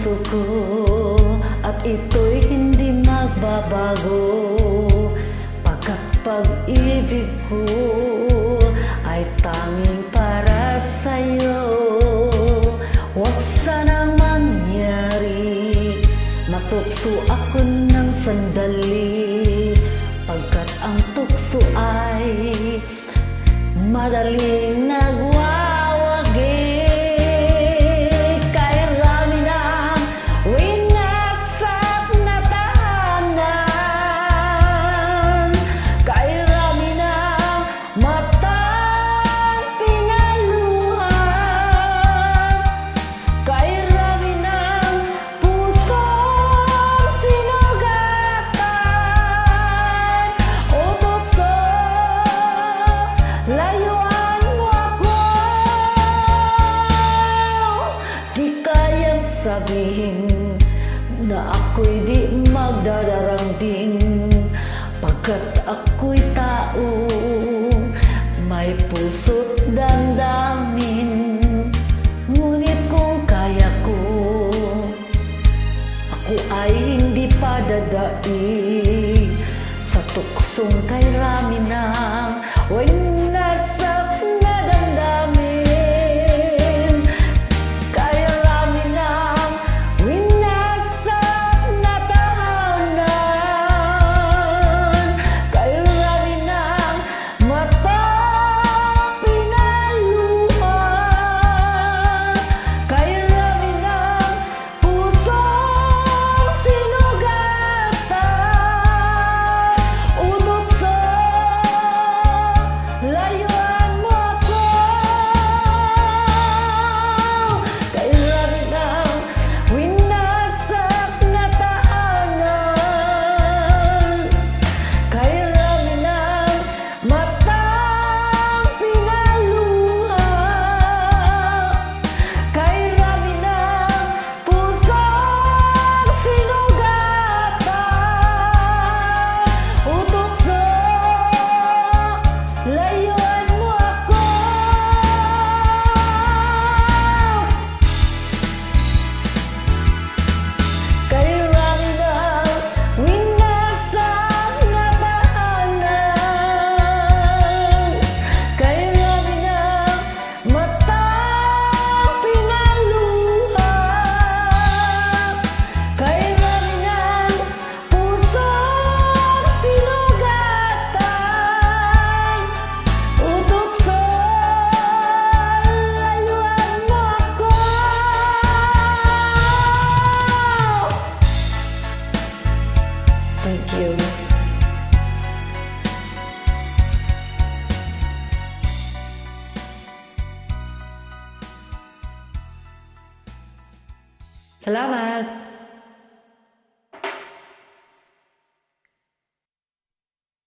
puso ko at ito'y hindi magbabago. Pagkat pag-ibig ko ay tanging para sa'yo. Huwag sanang mangyari matukso ako ng sandali, pagkat ang tukso ay madaling nagwawagi. Kay rami ng winasak na tahanan, kay rami ng matang pinaluhan, kay rami ng pusong sinugatan. O tukso, layuan mo ako. Di kayang sabihin na ako'y di magdadarangding, pagkat ako'y tao may puso't damdamin. Ngunit kung kaya ko, ako ay hindi pa dadaig sa tuksong kay rami ng winasak na damdamin. Kay rami ng winasak na tahanan, kay rami ng matang pinaluhan, kay rami ng pusong sinugatan. O tukso, layuan mo ako. Kay rami ng winasak na tahanan, kay rami ng matang pinaluhan, kay rami ng pusong sinugatan. O tukso, layuan mo ako. Kay rami ng winasak na tahanan, kay rami ng matang pinaluhan, kay rami ng pusong sinugatan. O tukso, layuan mo ako. Thank you. Salamat!